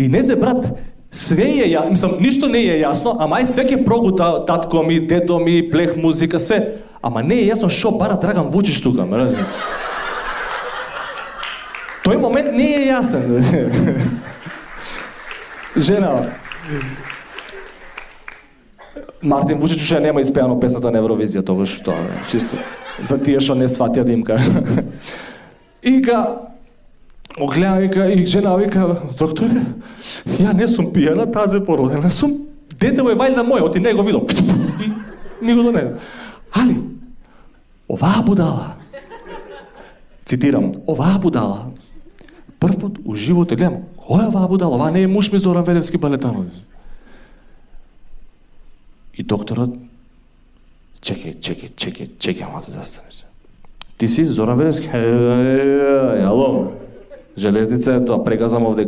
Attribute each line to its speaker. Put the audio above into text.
Speaker 1: И не зе, брат, све е јасно, мислам, ништо не е јасно, ама ај све ќе прогута татко ми, дедо ми, плех музика, све. Ама не е јасно шо бара Драган Вучич тука, ме. Тој момент не е јасен. Жена. Мартин Вучич уште нема испеано песната на Евровизија, тоа што, чисто. За тие што не сватија да им кажа. И огледа, и жена вика, докторе, ја не сум пијана, тазе породена сум, детево е вајда мој, оти не го видов. И ми го донеде. Али, оваа будала, цитирам, оваа будала, прв пат у живот гледам, кој е оваа будала? Оваа не е муж ми Зоран Велевски Балетановиќ. И докторот, чекай, ама да застанеш. Ти си Зоран Велевски? Ало, железница е тоа, прегазам овде